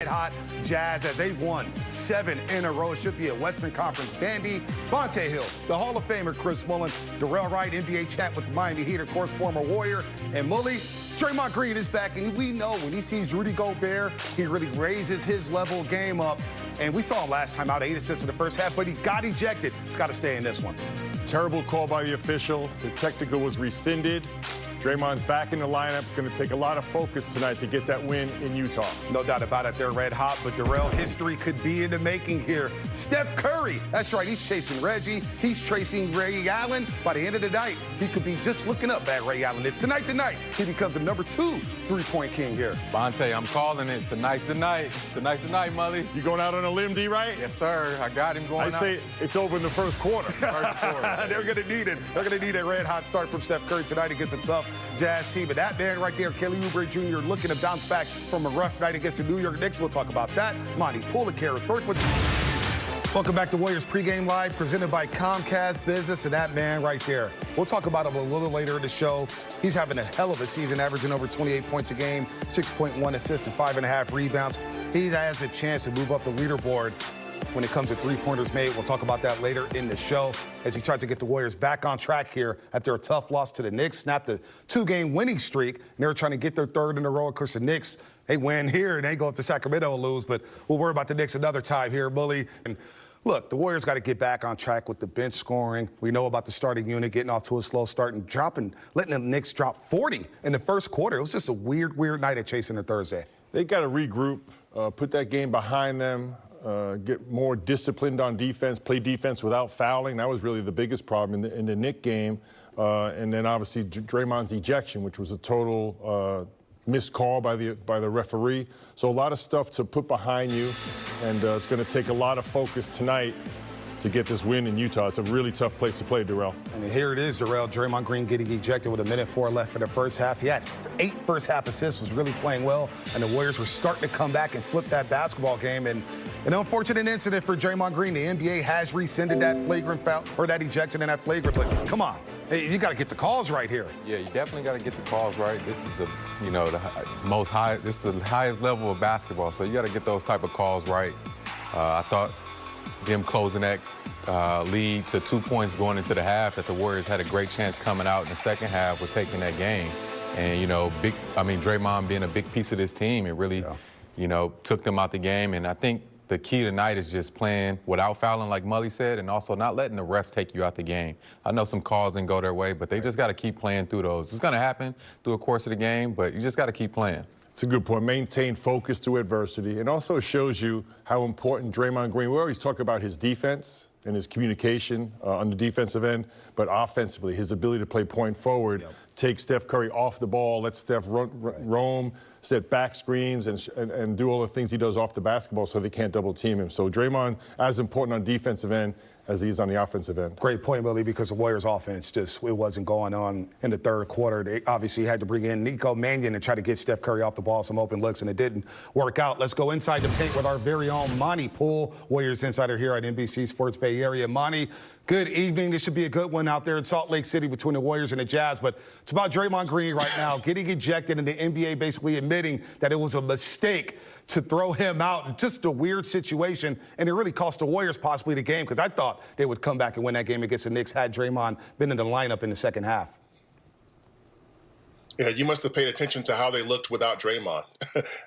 hot Jazz as they've won 7 in a row. It should be a Western Conference dandy. Vontae Hill, the Hall of Famer Chris Mullin, Darrell Wright, NBA champ with the Miami Heat, of course, former Warrior, and Mully. Draymond Green is back, and we know when he sees Rudy Gobert, he really raises his level of game up. And we saw him last time out, 8 assists in the first half, but he got ejected. He's got to stay in this one. Terrible call by the official. The technical was rescinded. Draymond's back in the lineup. It's going to take a lot of focus tonight to get that win in Utah. No doubt about it. They're red hot, but Darrell, history could be in the making here. Steph Curry, that's right. He's chasing Reggie. He's chasing Ray Allen. By the end of the night, he could be just looking up at Ray Allen. It's tonight. He becomes the number 2 three-point king here. Vontae, I'm calling it. Tonight's the night. Tonight's the night, Mully. You going out on a limb, D, right? Yes, sir. I got him going out. I say it's over in the first quarter. They're going to need it. They're going to need a red-hot start from Steph Curry tonight against a tough Jazz team. But that man right there, Kelly Oubre Jr., looking to bounce back from a rough night against the New York Knicks. We'll talk about that. Monty Pulikar, welcome back to Warriors Pregame Live, presented by Comcast Business, and that man right there. We'll talk about him a little later in the show. He's having a hell of a season, averaging over 28 points a game, 6.1 assists and 5.5 rebounds. He has a chance to move up the leaderboard when it comes to three-pointers made. We'll talk about that later in the show as he tries to get the Warriors back on track here after a tough loss to the Knicks, snapped a 2-game winning streak, and they're trying to get their 3rd in a row. Of course, the Knicks, they win here, and they go up to Sacramento and lose, but we'll worry about the Knicks another time here, Bully. And look, the Warriors got to get back on track with the bench scoring. We know about the starting unit getting off to a slow start and letting the Knicks drop 40 in the first quarter. It was just a weird night at Chasing Thursday. They got to regroup, put that game behind them. Get more disciplined on defense, play defense without fouling. That was really the biggest problem in the Knick game. And then obviously Draymond's ejection, which was a total missed call by the referee. So a lot of stuff to put behind you, and it's going to take a lot of focus tonight to get this win in Utah. It's a really tough place to play, Darrell. And here it is, Darrell. Draymond Green getting ejected with 1:04 left for the first half. He had 8 first-half assists, was really playing well, and the Warriors were starting to come back and flip that basketball game. And an unfortunate incident for Draymond Green. The NBA has rescinded that flagrant foul, or that ejection and that flagrant. But come on, hey, you got to get the calls right here. Yeah, you definitely got to get the calls right. This is the, this is the highest level of basketball, so you got to get those type of calls right. I thought them closing that lead to 2 points going into the half, that the Warriors had a great chance coming out in the second half with taking that game. And, Draymond being a big piece of this team, it really, took them out the game. And I think the key tonight is just playing without fouling, like Mully said, and also not letting the refs take you out the game. I know some calls didn't go their way, but they just got to keep playing through those. It's going to happen through the course of the game, but you just got to keep playing. It's a good point. Maintain focus through adversity. It also shows you how important Draymond Green, we always talk about his defense and his communication on the defensive end, but offensively, his ability to play point forward, take Steph Curry off the ball, let Steph roam, set back screens, and do all the things he does off the basketball so they can't double team him. So Draymond, as important on defensive end as he is on the offensive end. Great point, Willie, because the Warriors offense it wasn't going on in the third quarter. They obviously had to bring in Nico Mannion and try to get Steph Curry off the ball, some open looks, and it didn't work out. Let's go inside the paint with our very own Monty Poole, Warriors insider here at NBC Sports Bay Area. Monty, good evening. This should be a good one out there in Salt Lake City between the Warriors and the Jazz, but it's about Draymond Green right now getting ejected and the NBA basically admitting that it was a mistake to throw him out. Just a weird situation, and it really cost the Warriors possibly the game, because I thought they would come back and win that game against the Knicks had Draymond been in the lineup in the second half. Yeah, you must have paid attention to how they looked without Draymond.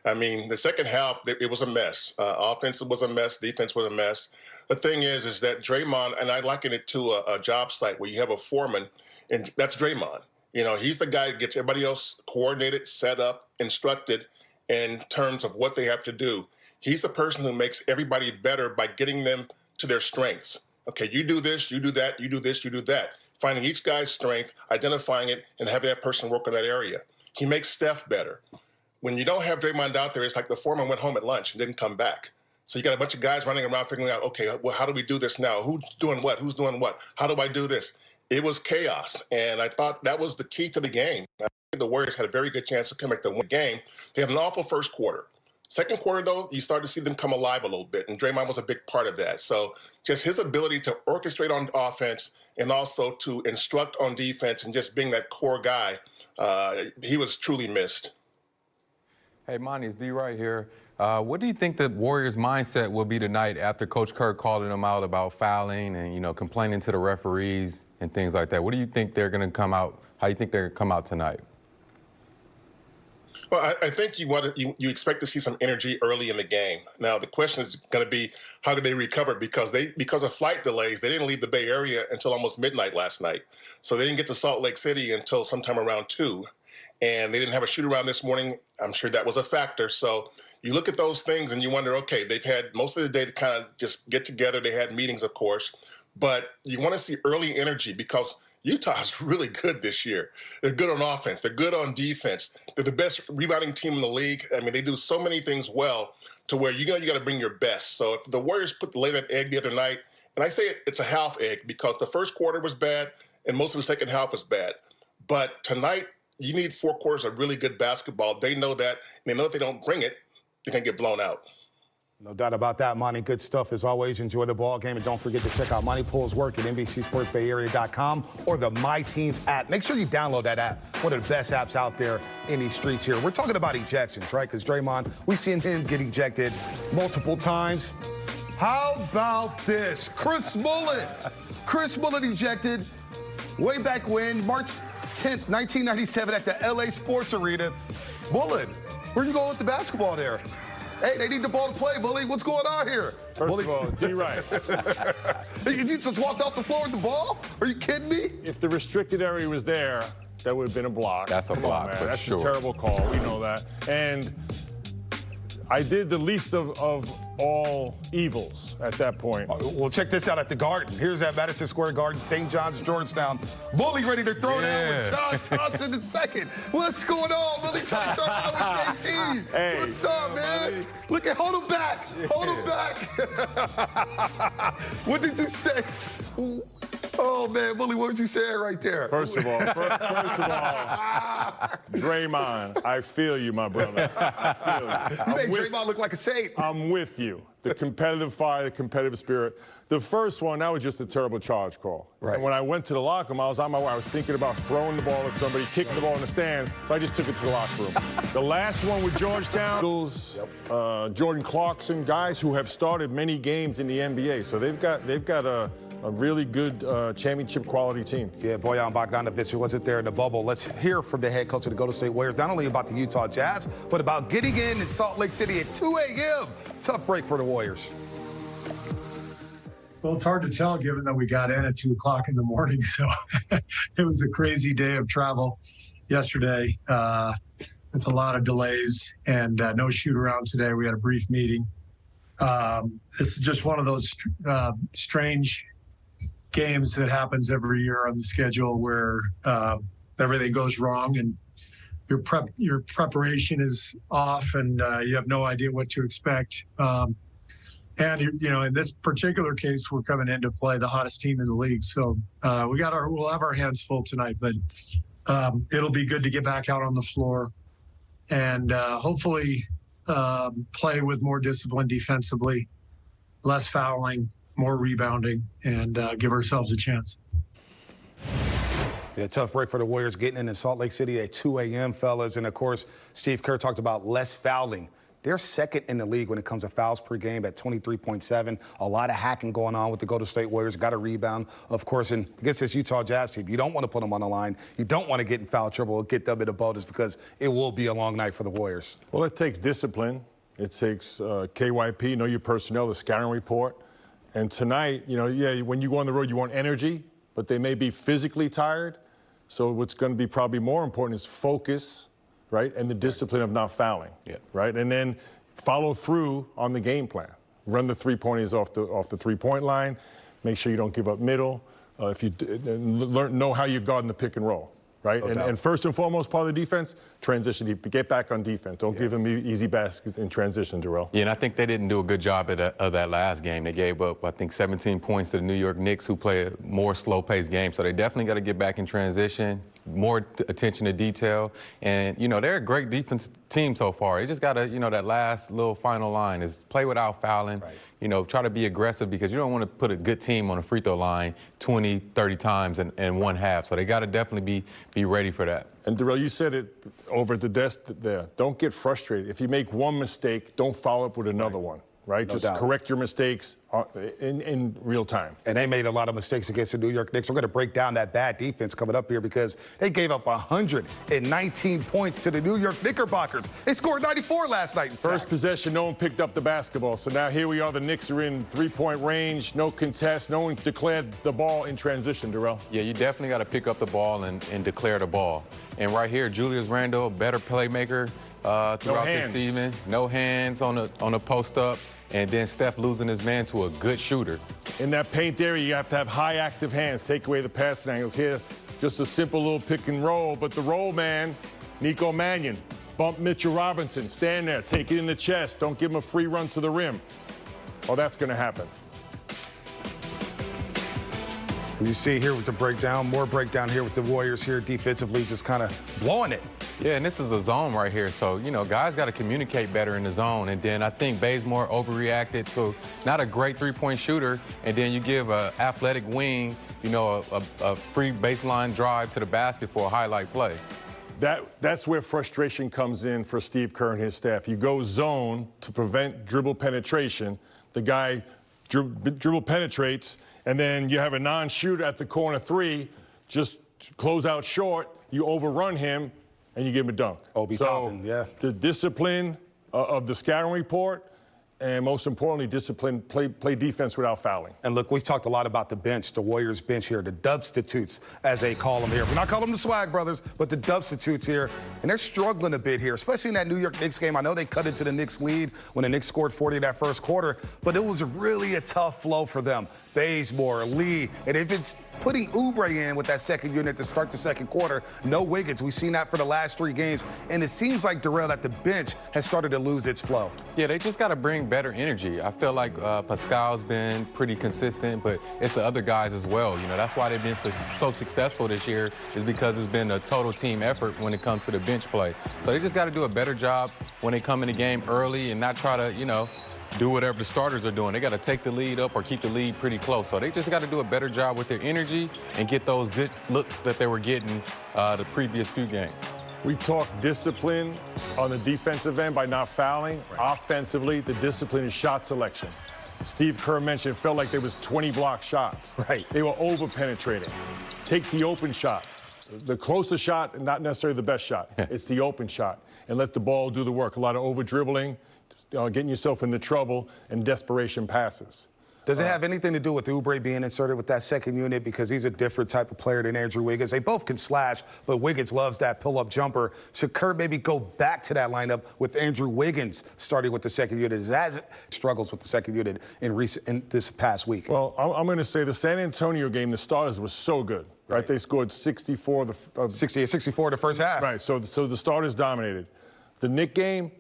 I mean, the second half, it was a mess. Offense was a mess. Defense was a mess. The thing is that Draymond, and I liken it to a job site where you have a foreman, and that's Draymond. He's the guy that gets everybody else coordinated, set up, instructed in terms of what they have to do. He's the person who makes everybody better by getting them to their strengths. Okay, you do this, you do that, you do this, you do that. Finding each guy's strength, identifying it, and having that person work in that area. He makes Steph better. When you don't have Draymond out there, it's like the foreman went home at lunch and didn't come back. So you got a bunch of guys running around figuring out, okay, well, how do we do this now? Who's doing what? Who's doing what? How do I do this? It was chaos, and I thought that was the key to the game. I think the Warriors had a very good chance to come back to win the game. They had an awful first quarter. Second quarter, though, you started to see them come alive a little bit, and Draymond was a big part of that. So just his ability to orchestrate on offense and also to instruct on defense and just being that core guy, he was truly missed. Hey, Monty, it's D right here. What do you think the Warriors' mindset will be tonight after Coach Kerr calling them out about fouling and, you know, complaining to the referees and things like that? What do you think they're going to come out? How do you think they're going to come out tonight? Well, I think you expect to see some energy early in the game. Now, the question is going to be, how do they recover? Because of flight delays, they didn't leave the Bay Area until almost midnight last night. So they didn't get to Salt Lake City until sometime around 2. And they didn't have a shoot-around this morning. I'm sure that was a factor. So you look at those things and you wonder, okay, they've had most of the day to kind of just get together. They had meetings, of course. But you want to see early energy because Utah's really good this year. They're good on offense. They're good on defense. They're the best rebounding team in the league. I mean, they do so many things well to where you got to bring your best. So if the Warriors lay that egg the other night, and I say it's a half egg because the first quarter was bad and most of the second half was bad. But tonight, you need 4 quarters of really good basketball. They know that, and they know if they don't bring it, they're going to get blown out. No doubt about that, Monty. Good stuff as always. Enjoy the ball game, and don't forget to check out Monty Pool's work at NBCSportsBayArea.com or the My Teams app. Make sure you download that app. One of the best apps out there in these streets here. We're talking about ejections, right? Because Draymond, we've seen him get ejected multiple times. How about this? Chris Mullin. Chris Mullin ejected way back when, March 10th, 1997 at the LA Sports Arena. Mullin, where you going with the basketball there? Hey, they need the ball to play, Bully. What's going on here? First of all, D-Right. You just walked off the floor with the ball? Are you kidding me? If the restricted area was there, that would have been a block. That's a block, man. for That's sure. a terrible call. We know that. And I did the least of all evils at that point. Well, check this out at the Garden. Here's at Madison Square Garden, St. John's, Georgetown. Bully ready to throw down with John Thompson in second. What's going on, Bully? Trying to throw down with JT. Hey, what's up, man? buddy. Look at, hold him back. Hold him back. What did you say? Oh, man, Bully, what was you saying right there? First of all, Draymond, I feel you, my brother. I feel You made you. Draymond look like a saint. I'm with you. The competitive fire, the competitive spirit. The first one, that was just a terrible charge call. Right. And when I went to the locker room, I was on my way. I was thinking about throwing the ball at somebody, kicking the ball in the stands, so I just took it to the locker room. The last one with Georgetown, Jordan Clarkson, guys who have started many games in the NBA. So they've got a really good championship quality team. Yeah, Bojan Bogdanovic wasn't there in the bubble. Let's hear from the head coach of the Golden State Warriors, not only about the Utah Jazz, but about getting in Salt Lake City at 2 a.m. Tough break for the Warriors. Well, it's hard to tell given that we got in at 2 o'clock in the morning. So it was a crazy day of travel yesterday with a lot of delays and no shoot around today. We had a brief meeting. This is just one of those strange games that happens every year on the schedule where everything goes wrong and your preparation is off and you have no idea what to expect. And in this particular case, we're coming in to play the hottest team in the league. So we'll have our hands full tonight, but it'll be good to get back out on the floor and hopefully play with more discipline defensively, less fouling, more rebounding, and give ourselves a chance. Yeah, tough break for the Warriors getting in Salt Lake City at 2 a.m., fellas. And, of course, Steve Kerr talked about less fouling. They're second in the league when it comes to fouls per game at 23.7. A lot of hacking going on with the Golden State Warriors. Got a rebound, of course, and against this Utah Jazz team. You don't want to put them on the line. You don't want to get in foul trouble or get them in a bonus because it will be a long night for the Warriors. Well, it takes discipline. It takes KYP, know your personnel, the scouting report. And tonight, when you go on the road, you want energy, but they may be physically tired. So what's going to be probably more important is focus, right, and the discipline of not fouling, right, and then follow through on the game plan. Run the three-pointers off the three-point line. Make sure you don't give up middle. If you know how you guard in the pick and roll, right? And first and foremost, part of the defense, transition. Get back on defense. Don't give them easy baskets in transition, Darrell. Yeah, and I think they didn't do a good job of that last game. They gave up, I think, 17 points to the New York Knicks, who play a more slow-paced game. So they definitely got to get back in transition. more attention to detail. And, you know, they're a great defense team so far. They just got to, you know, that last little final line is play without fouling. Right. You know, try to be aggressive because you don't want to put a good team on a free throw line 20, 30 times in one half. So they got to definitely be ready for that. And Darrell, you said it over at the desk there. Don't get frustrated. If you make one mistake, don't follow up with another one. Right? No Just doubt. correct your mistakes in real time. And they made a lot of mistakes against the New York Knicks. We're going to break down that bad defense coming up here because they gave up 119 points to the New York Knickerbockers. They scored 94 last night. First possession, no one picked up the basketball. So now here we are. The Knicks are in three-point range, no contest. No one declared the ball in transition, Darrell. Yeah, you definitely got to pick up the ball and declare the ball. And right here, Julius Randle, better playmaker throughout this season. No hands on the post-up. And then Steph losing his man to a good shooter. In that paint area, you have to have high active hands, take away the passing angles. Here, just a simple little pick and roll, but the roll man, Nico Mannion, bump Mitchell Robinson, stand there, take it in the chest, don't give him a free run to the rim. Oh, that's going to happen. You see here with the breakdown, more breakdown here with the Warriors here defensively, just kind of blowing it. Yeah, and this is a zone right here. So, you know, guys got to communicate better in the zone. And then I think Bazemore overreacted to not a great three-point shooter. And then you give an athletic wing, you know, a free baseline drive to the basket for a highlight play. That's where frustration comes in for Steve Kerr and his staff. You go zone to prevent dribble penetration. The guy dribble penetrates, and then you have a non-shooter at the corner three, just close out short, you overrun him, and you give him a dunk. Obi Toppin, yeah. The discipline of the scouting report, and most importantly, discipline, play defense without fouling. And look, we've talked a lot about the bench, the Warriors bench here, the dubstitutes, as they call them here. We're not calling them the Swag Brothers, but the dubstitutes here. And they're struggling a bit here, especially in that New York Knicks game. I know they cut into the Knicks lead when the Knicks scored 40 in that first quarter, but it was really a tough flow for them. Bazemore, Lee, and if it's putting Oubre in with that second unit to start the second quarter, no Wiggins. We've seen that for the last 3 games. And it seems like, Darrell, that the bench has started to lose its flow. Yeah, they just got to bring better energy. I feel like Pascal's been pretty consistent, but it's the other guys as well. You know, that's why they've been so successful this year, is because it's been a total team effort when it comes to the bench play. So they just got to do a better job when they come in the game early and not try to, you know, do whatever the starters are doing. They got to take the lead up or keep the lead pretty close. So they just got to do a better job with their energy and get those good looks that they were getting the previous few games. We talked discipline on the defensive end by not fouling. Right. Offensively, the discipline is shot selection. Steve Kerr mentioned it felt like there was 20 block shots. Right. They were over-penetrating. Take the open shot. The closest shot, not necessarily the best shot. It's the open shot. And let the ball do the work. A lot of over-dribbling, getting yourself into trouble, and desperation passes. Does it have anything to do with Oubre being inserted with that second unit because he's a different type of player than Andrew Wiggins? They both can slash, but Wiggins loves that pull-up jumper. Should Kerr maybe go back to that lineup with Andrew Wiggins starting with the second unit as it struggles with the second unit in this past week? Well, I'm going to say the San Antonio game, the starters was so good. Right? They scored 64 the first half. Right, so the starters dominated. The Knick game,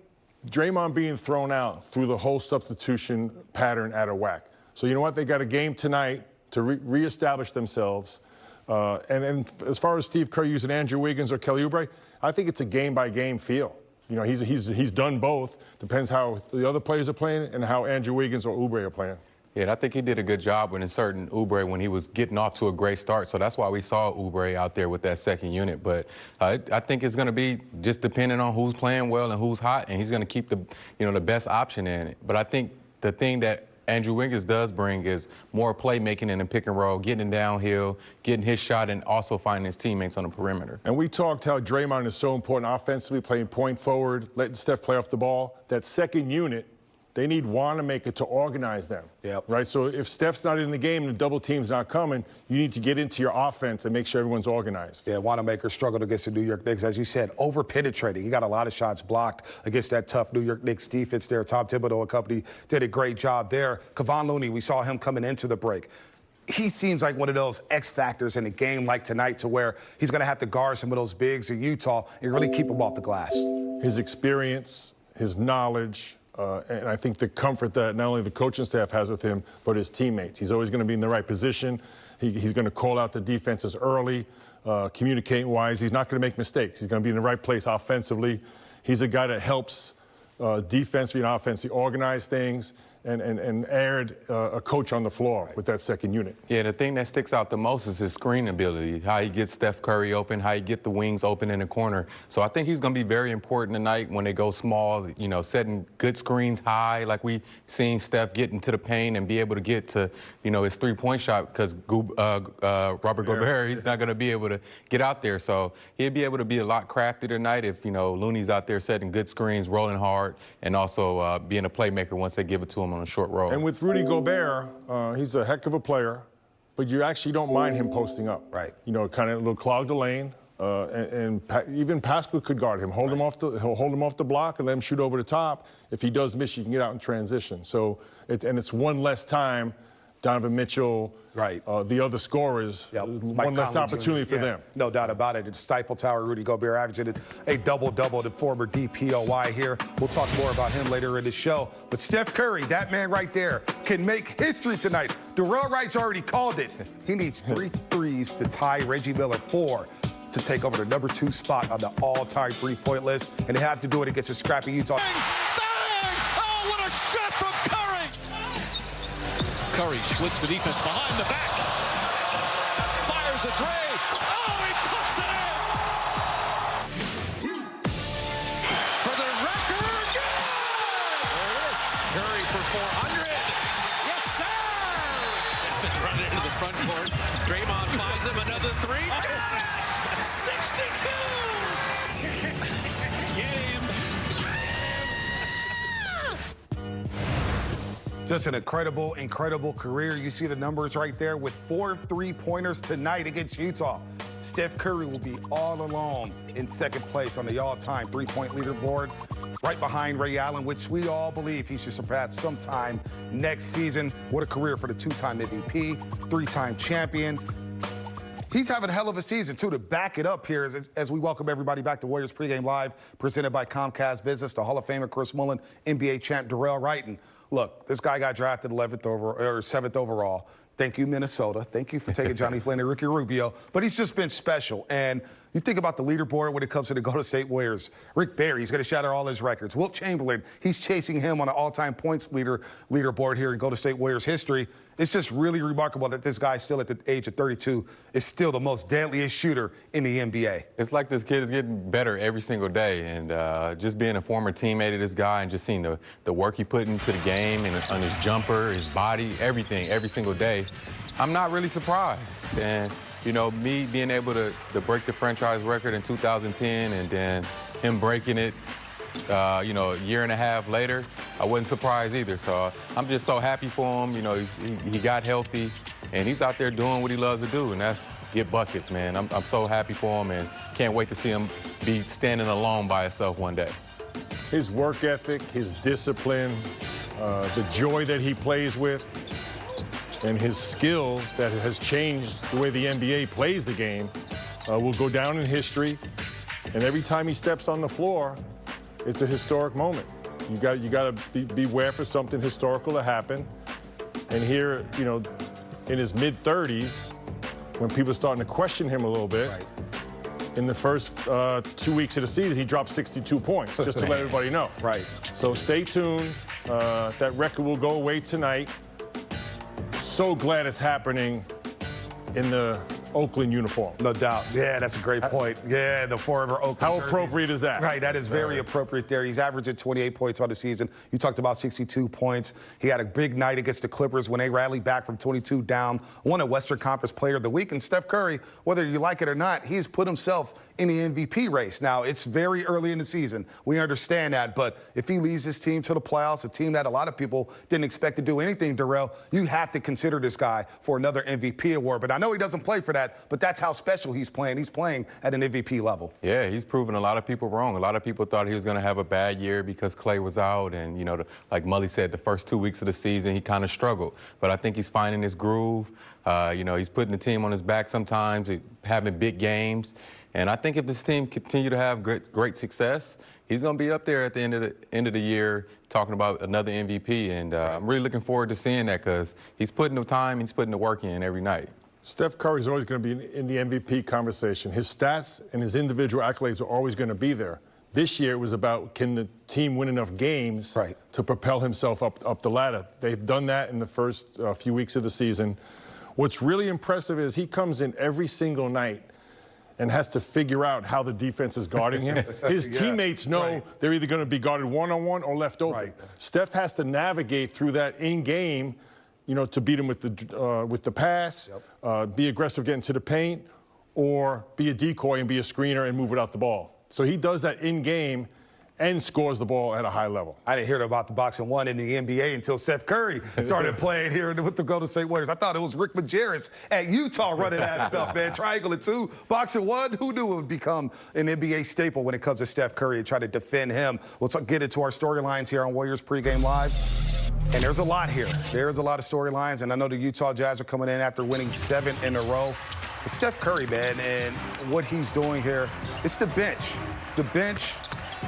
Draymond being thrown out threw the whole substitution pattern out of whack. So you know what? They got a game tonight to reestablish themselves. And as far as Steve Kerr using Andrew Wiggins or Kelly Oubre, I think it's a game-by-game feel. You know, he's done both. Depends how the other players are playing and how Andrew Wiggins or Oubre are playing. Yeah, and I think he did a good job with inserting Oubre when he was getting off to a great start. So that's why we saw Oubre out there with that second unit. But I think it's going to be just depending on who's playing well and who's hot, and he's going to keep the best option in it. But I think the thing that Andrew Wiggins does bring is more playmaking in the pick and roll, getting downhill, getting his shot, and also finding his teammates on the perimeter. And we talked how Draymond is so important offensively, playing point forward, letting Steph play off the ball. That second unit, they need Wanamaker to organize them. Yep. Right? So if Steph's not in the game and the double team's not coming, you need to get into your offense and make sure everyone's organized. Yeah, Wanamaker struggled against the New York Knicks, as you said, over-penetrating. He got a lot of shots blocked against that tough New York Knicks defense there. Tom Thibodeau and company did a great job there. Kevon Looney, we saw him coming into the break. He seems like one of those X factors in a game like tonight to where he's going to have to guard some of those bigs in Utah and really keep them off the glass. His experience, his knowledge, and I think the comfort that not only the coaching staff has with him, but his teammates. He's always going to be in the right position. He's going to call out the defenses early. communicating-wise. He's not going to make mistakes. He's going to be in the right place offensively. He's a guy that helps defensively and offensively organize things and aired a coach on the floor with that second unit. Yeah, the thing that sticks out the most is his screen ability, how he gets Steph Curry open, how he get the wings open in the corner. So I think he's going to be very important tonight when they go small, you know, setting good screens high, like we seen Steph get into the paint and be able to get to, you know, his three-point shot because Robert Gobert, he's not going to be able to get out there. So he'll be able to be a lot crafty tonight if, you know, Looney's out there setting good screens, rolling hard, and also being a playmaker once they give it to him on a short roll. And with Rudy Gobert, he's a heck of a player, but you actually don't mind him posting up. Right. You know, kind of a little clog the lane, even Pascal could guard him. He'll hold him off the block and let him shoot over the top. If he does miss, you can get out in transition. So, it's one less time. Donovan Mitchell, the other scorers, one less opportunity for them. No doubt about it. It's Stifle Tower, Rudy Gobert averaging a double-double, the former DPOY here. We'll talk more about him later in the show. But Steph Curry, that man right there, can make history tonight. Darrell Wright's already called it. He needs 3 threes to tie Reggie Miller 4 to take over the number 2 spot on the all-time three-point list. And they have to do it against a scrappy Utah. Oh, what a shot from Curry! Curry splits the defense behind the back. Fires a three. Oh, he puts it in! For the record, good! There it is. Curry for 400. Yes, sir! Memphis running into the front court. Draymond finds him another three. Got it! 62! Game. Just an incredible, incredible career. You see the numbers right there with 4 3-pointers tonight against Utah. Steph Curry will be all alone in second place on the all-time three-point leaderboard, right behind Ray Allen, which we all believe he should surpass sometime next season. What a career for the 2-time MVP, 3-time champion. He's having a hell of a season, too, to back it up here as we welcome everybody back to Warriors Pregame Live, presented by Comcast Business, the Hall of Famer Chris Mullin, NBA champ Darrell Wright. And look, this guy got drafted 7th overall. Thank you, Minnesota. Thank you for taking Johnny Flynn and Ricky Rubio. But he's just been special. And you think about the leaderboard when it comes to the Golden State Warriors. Rick Barry, he's going to shatter all his records. Wilt Chamberlain, he's chasing him on an all-time points leaderboard here in Golden State Warriors history. It's just really remarkable that this guy, still at the age of 32, is still the most deadliest shooter in the NBA. It's like this kid is getting better every single day, and just being a former teammate of this guy and just seeing the work he put into the game and on his jumper, his body, everything, every single day, I'm not really surprised. And, you know, me being able to break the franchise record in 2010 and then him breaking it, you know, a year and a half later, I wasn't surprised either. So I'm just so happy for him. You know, he got healthy, and he's out there doing what he loves to do, and that's get buckets, man. I'm so happy for him, and can't wait to see him be standing alone by himself one day. His work ethic, his discipline, the joy that he plays with, and his skill that has changed the way the NBA plays the game will go down in history. And every time he steps on the floor, it's a historic moment. You got to beware for something historical to happen. And here, you know, in his mid-30s, when people are starting to question him a little bit, in the first 2 weeks of the season, he dropped 62 points, just to let everybody know. So stay tuned. That record will go away tonight. So glad it's happening in the Oakland uniform. No doubt. Yeah, that's a great point. Yeah, the forever Oakland How jerseys. appropriate is that? Right, that is very appropriate there. He's averaging 28 points on the season. You talked about 62 points. He had a big night against the Clippers when they rallied back from 22 down, won a Western Conference Player of the Week. And Steph Curry, whether you like it or not, he's put himself in the MVP race. Now, it's very early in the season. We understand that. But if he leads this team to the playoffs, a team that a lot of people didn't expect to do anything, Darrell, you have to consider this guy for another MVP award. But I know he doesn't play for that, but that's how special he's playing. He's playing at an MVP level. Yeah, he's proven a lot of people wrong. A lot of people thought he was going to have a bad year because Clay was out. And, you know, like Mully said, the first 2 weeks of the season, he kind of struggled. But I think he's finding his groove. You know, he's putting the team on his back sometimes, having big games. And I think if this team continue to have great success, he's going to be up there at the end of the year talking about another MVP. And I'm really looking forward to seeing that because he's putting the time, he's putting the work in every night. Steph Curry is always going to be in the MVP conversation. His stats and his individual accolades are always going to be there. This year, it was about can the team win enough games to propel himself up the ladder. They've done that in the first few weeks of the season. What's really impressive is he comes in every single night and has to figure out how the defense is guarding him. His teammates know they're either going to be guarded one-on-one or left open. Steph has to navigate through that in-game, you know, to beat him with the pass, be aggressive getting to the paint, or be a decoy and be a screener and move without the ball. So he does that in-game and scores the ball at a high level. I didn't hear about the boxing one in the NBA until Steph Curry started playing here with the Golden State Warriors. I thought it was Rick Majerus at Utah running that stuff, man. Triangle and two, boxing one. Who knew it would become an NBA staple when it comes to Steph Curry and try to defend him? We'll get into our storylines here on Warriors Pregame Live. And there's a lot here. There's a lot of storylines, and I know the Utah Jazz are coming in after winning 7 in a row. But Steph Curry, man, and what he's doing here, it's the bench. The bench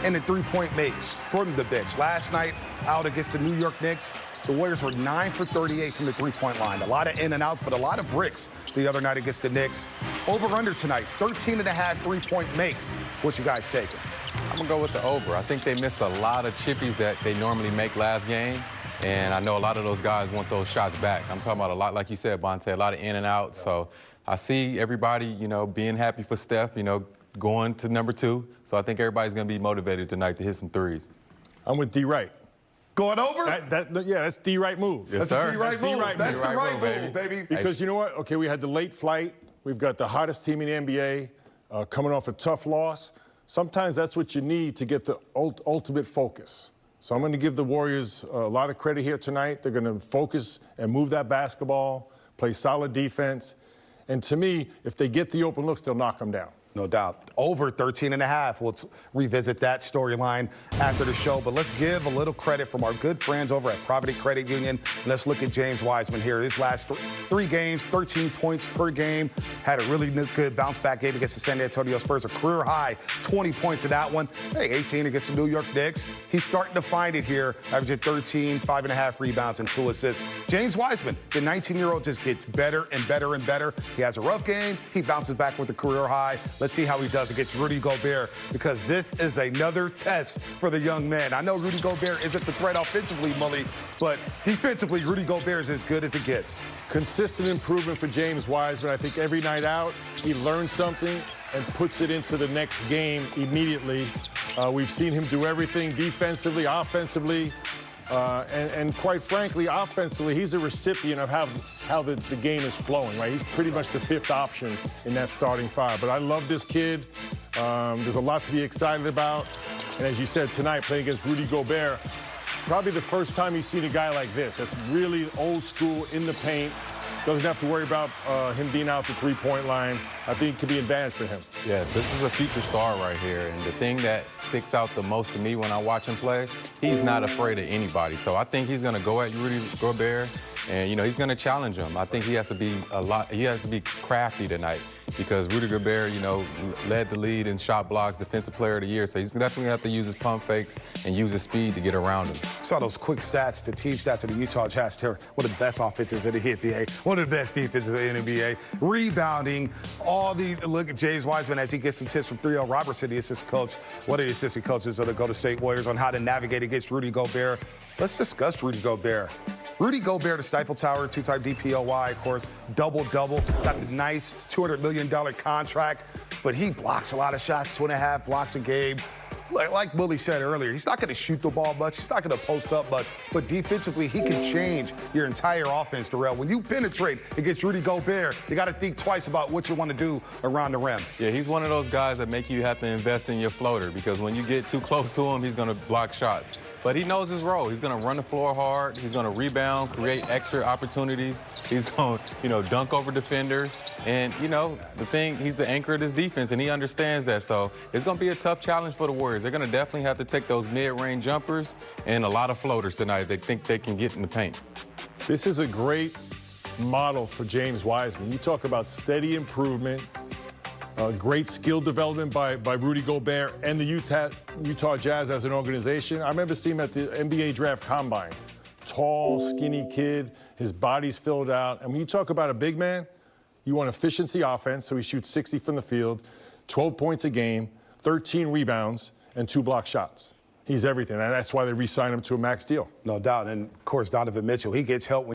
and the three-point makes from the bench. Last night, out against the New York Knicks, the Warriors were 9 for 38 from the three-point line. A lot of in and outs, but a lot of bricks the other night against the Knicks. Over-under tonight, 13.5 three-point makes. What you guys taking? I'm going to go with the over. I think they missed a lot of chippies that they normally make last game. And I know a lot of those guys want those shots back. I'm talking about a lot, like you said, Bonte, a lot of in and out. So I see everybody, you know, being happy for Steph, you know, going to number 2. So I think everybody's going to be motivated tonight to hit some threes. I'm with D. Wright. Going over? Yeah, that's D. Wright move. Yes, that's a D. Wright move. That's the right move, baby. Because you know what? Okay, we had the late flight. We've got the hottest team in the NBA coming off a tough loss. Sometimes that's what you need to get the ultimate focus. So I'm going to give the Warriors a lot of credit here tonight. They're going to focus and move that basketball, play solid defense. And to me, if they get the open looks, they'll knock them down. No doubt. Over 13.5. Let's revisit that storyline after the show. But let's give a little credit from our good friends over at Provident Credit Union. Let's look at James Wiseman here. His last 3 games, 13 points per game. Had a really good bounce-back game against the San Antonio Spurs. A career high, 20 points in that one. Hey, 18 against the New York Knicks. He's starting to find it here, averaging 13, 5.5 rebounds, and 2 assists. James Wiseman, the 19-year-old, just gets better and better and better. He has a rough game. He bounces back with a career high. Let's see how he does against Rudy Gobert, because this is another test for the young man. I know Rudy Gobert isn't the threat offensively, Mully, but defensively, Rudy Gobert is as good as it gets. Consistent improvement for James Wiseman. I think every night out, he learns something and puts it into the next game immediately. We've seen him do everything defensively, offensively, and quite frankly, offensively, he's a recipient of how the game is flowing, right? He's pretty much the 5th option in that starting 5. But I love this kid. There's a lot to be excited about. And as you said tonight, playing against Rudy Gobert, probably the first time you've seen a guy like this. That's really old school, in the paint. Doesn't have to worry about him being out the three-point line. I think it could be an advantage for him. Yes, this is a future star right here. And the thing that sticks out the most to me when I watch him play, he's not afraid of anybody. So I think he's going to go at Rudy Gobert, and, you know, he's going to challenge him. I think he has to be crafty tonight, because Rudy Gobert, you know, led the lead in shot blocks, defensive player of the year. So he's definitely going to have to use his pump fakes and use his speed to get around him. Saw those quick stats, the team stats of the Utah Jazz. They're one of the best offenses in the NBA, one of the best defenses in the NBA. Rebounding, look at James Wiseman as he gets some tips from 3L Robertson, the assistant coach, one of the assistant coaches of the Golden State Warriors, on how to navigate against Rudy Gobert. Let's discuss Rudy Gobert. Rudy Gobert, the Stifle Tower, 2-time DPOY, of course, double-double. Got the nice $200 million contract, but he blocks a lot of shots, 2.5 blocks a game. Like Willie said earlier, he's not going to shoot the ball much. He's not going to post up much. But defensively, he can change your entire offense, Darrell. When you penetrate against Rudy Gobert, you got to think twice about what you want to do around the rim. Yeah, he's one of those guys that make you have to invest in your floater, because when you get too close to him, he's going to block shots. But he knows his role. He's going to run the floor hard. He's going to rebound, create extra opportunities. He's going to, you know, dunk over defenders. And, you know, the thing, he's the anchor of this defense, and he understands that. So it's going to be a tough challenge for the Warriors. They're going to definitely have to take those mid-range jumpers and a lot of floaters tonight. They think they can get in the paint. This is a great model for James Wiseman. You talk about steady improvement, great skill development by Rudy Gobert and the Utah Jazz as an organization. I remember seeing him at the NBA Draft Combine. Tall, skinny kid. His body's filled out. And when you talk about a big man, You want efficiency offense, so he shoots 60 from the field, 12 points a game, 13 rebounds, and 2 block shots. He's everything, and that's why they re-signed him to a max deal. No doubt. And, of course, Donovan Mitchell, he gets help when